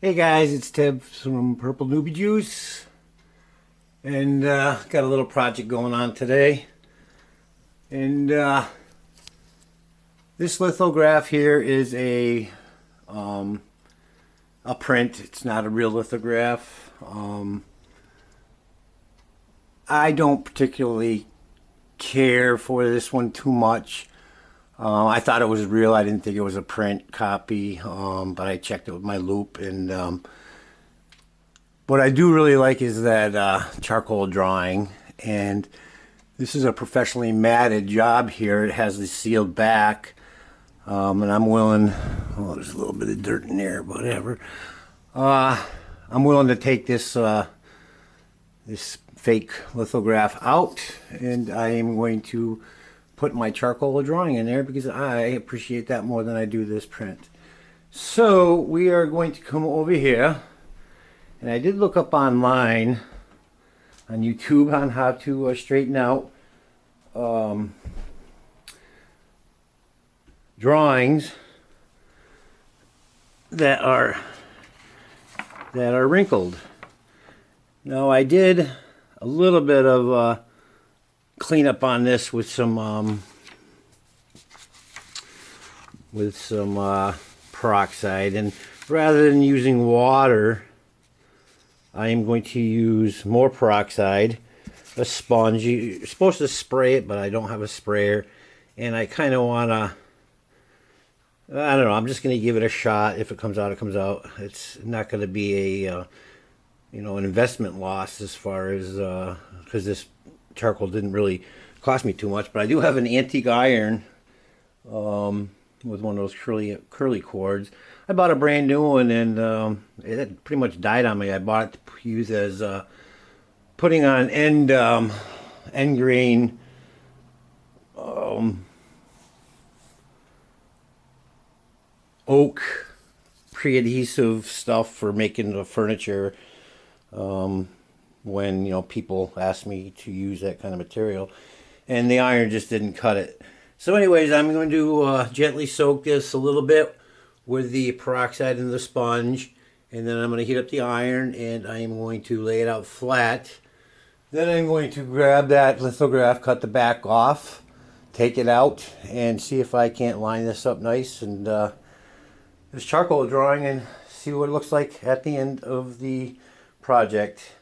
Hey guys, it's Tib from Purple Newbie Juice, and got a little project going on today. And this lithograph here is a print. It's not a real lithograph. I don't particularly care for this one too much. I thought it was real. I didn't think it was a print copy, but I checked it with my loop, and what I do really like is that charcoal drawing. And this is a professionally matted job here. It has the sealed back, and I'm willing. Oh, there's a little bit of dirt in there, whatever. I'm willing to take this this fake lithograph out, and I am going to put my charcoal drawing in there because I appreciate that more than I do this print. So we are going to come over here, and I did look up online on YouTube on how to straighten out drawings that are wrinkled. Now I did a little bit of cleanup on this with some peroxide, and rather than using water, I am going to use more peroxide, a sponge. You're supposed to spray it, but I don't have a sprayer, and I kind of want to, I don't know, I'm just going to give it a shot. If it comes out, it comes out. It's not going to be a an investment loss as far as because this charcoal didn't really cost me too much. But I do have an antique iron with one of those curly cords. I bought a brand new one, and it had pretty much died on me. I bought it to use as putting on end grain oak pre-adhesive stuff for making the furniture. When people ask me to use that kind of material, and the iron just didn't cut it. So anyways, I'm going to gently soak this a little bit with the peroxide and the sponge, and then I'm going to heat up the iron, and I am going to lay it out flat. Then I'm going to grab that lithograph, cut the back off, take it out, and see if I can't line this up nice, and this charcoal drawing, and see what it looks like at the end of the project.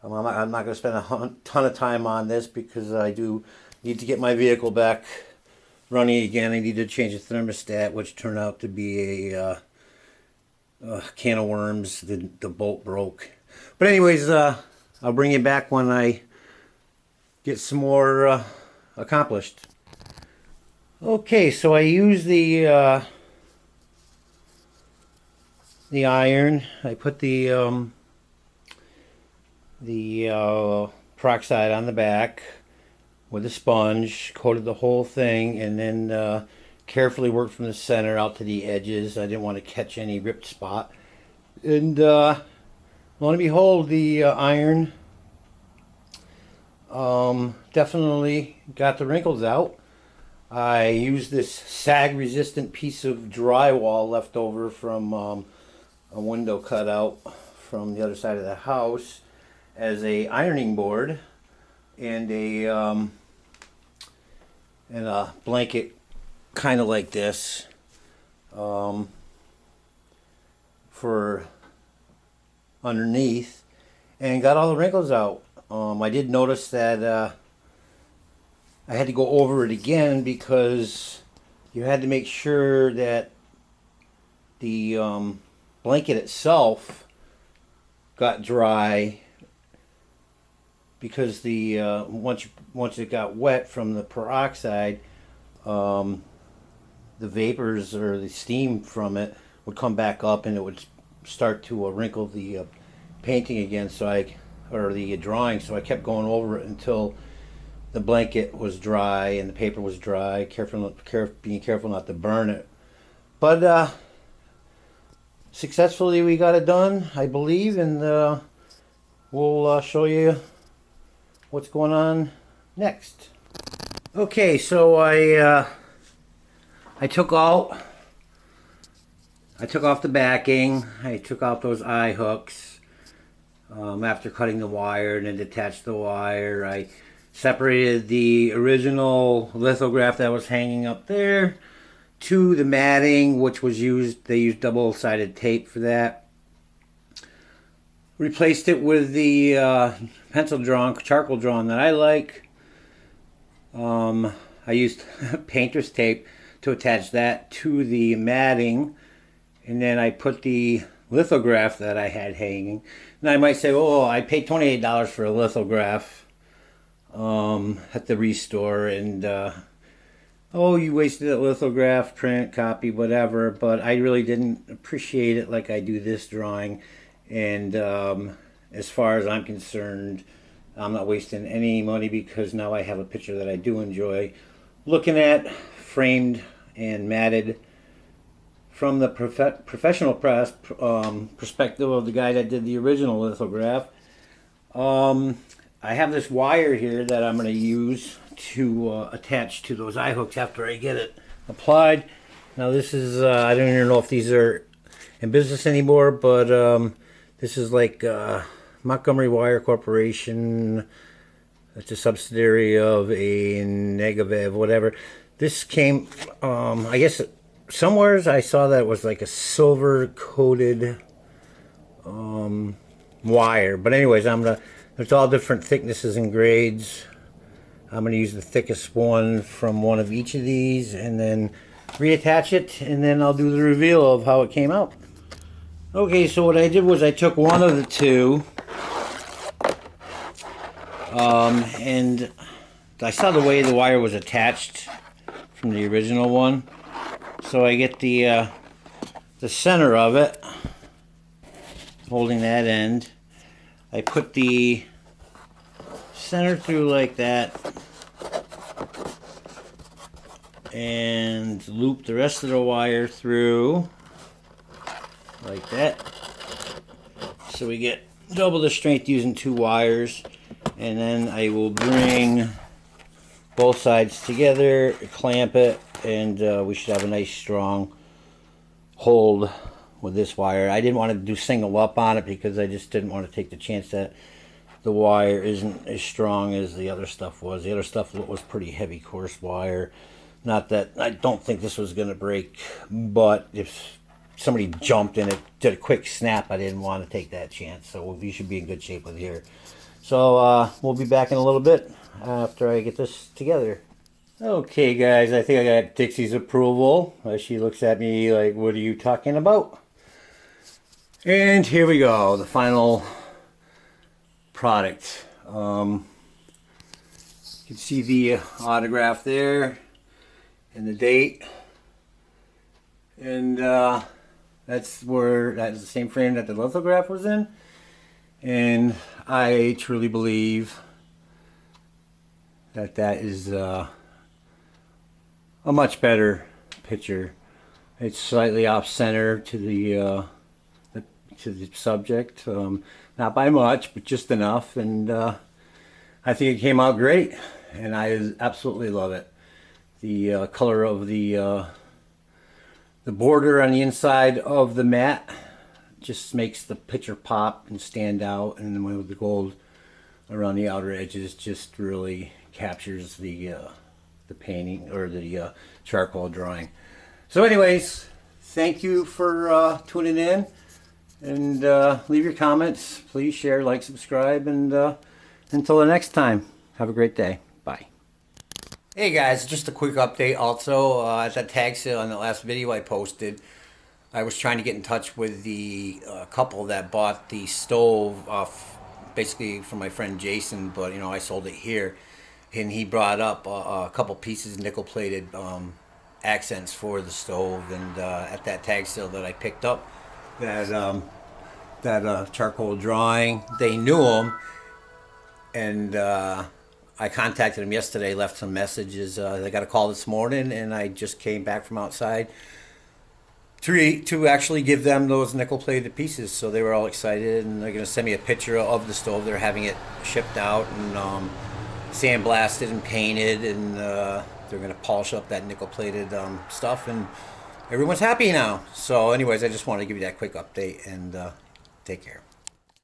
I'm not going to spend a ton of time on this because I do need to get my vehicle back running again. I need to change the thermostat, which turned out to be a can of worms. The bolt broke. But anyways, I'll bring you back when I get some more accomplished. Okay, so I use the iron. I put the peroxide on the back with a sponge, coated the whole thing, and then carefully worked from the center out to the edges. I didn't want to catch any ripped spot. And lo and behold, the iron definitely got the wrinkles out. I used this sag-resistant piece of drywall left over from a window cutout from the other side of the house as a ironing board, and a blanket kind of like this for underneath, and got all the wrinkles out. I did notice that I had to go over it again because you had to make sure that the blanket itself got dry, because the once it got wet from the peroxide, the vapors or the steam from it would come back up, and it would start to wrinkle the painting again. Or the drawing. So I kept going over it until the blanket was dry and the paper was dry. Being careful not to burn it. But successfully we got it done, I believe, and we'll show you what's going on next. Okay, so I took out I took off the backing. I took out those eye hooks after cutting the wire, and then detached the wire. I separated the original lithograph that was hanging up there to the matting, which was used. They used double-sided tape for that. Replaced it with the pencil drawn, charcoal drawn that I like. I used painter's tape to attach that to the matting, and then I put the lithograph that I had hanging. And I might say, oh, I paid $28 for a lithograph at the restore, and oh, you wasted that lithograph, print, copy, whatever, but I really didn't appreciate it like I do this drawing. And as far as I'm concerned, I'm not wasting any money because now I have a picture that I do enjoy looking at, framed and matted from the professional perspective of the guy that did the original lithograph. I have this wire here that I'm going to use to attach to those eye hooks after I get it applied. Now this is, I don't even know if these are in business anymore, but this is like Montgomery Wire Corporation. It's a subsidiary of a Negative, whatever. This came, I guess, somewheres I saw that it was like a silver coated wire. But anyways, there's all different thicknesses and grades. I'm gonna use the thickest one from one of each of these and then reattach it, and then I'll do the reveal of how it came out. Okay, so what I did was I took one of the two, and I saw the way the wire was attached from the original one. So I get the center of it, holding that end. I put the center through like that and loop the rest of the wire through like that. So we get double the strength using two wires, and then I will bring both sides together, clamp it, and we should have a nice strong hold with this wire. I didn't want to do single up on it because I just didn't want to take the chance that the wire isn't as strong as the other stuff was. The other stuff was pretty heavy, coarse wire. Not that I don't think this was going to break, but if somebody jumped and it did a quick snap, I didn't want to take that chance. So we should be in good shape with here. So we'll be back in a little bit after I get this together. Okay guys, I think I got Dixie's approval. She looks at me like, what are you talking about? And here we go, the final product. You can see the autograph there and the date. And that's the same frame that the lithograph was in. And I truly believe that is a much better picture. It's slightly off center to the subject, not by much, but just enough. And I think it came out great, and I absolutely love it. The color of the border on the inside of the mat just makes the picture pop and stand out, and then with the gold around the outer edges just really captures the painting or the charcoal drawing. So anyways, thank you for tuning in, and leave your comments. Please share, like, subscribe, and until the next time, have a great day. Bye. Hey guys, just a quick update also. At that tag sale on the last video I posted, I was trying to get in touch with the couple that bought the stove off, basically from my friend Jason, but you know, I sold it here, and he brought up a couple pieces of nickel-plated accents for the stove. And at that tag sale that I picked up, that charcoal drawing, they knew them, and I contacted them yesterday, left some messages. They got a call this morning, and I just came back from outside to actually give them those nickel-plated pieces. So they were all excited, and they're going to send me a picture of the stove. They're having it shipped out and sandblasted and painted, and they're going to polish up that nickel-plated stuff and everyone's happy now. So anyways, I just wanted to give you that quick update, and take care.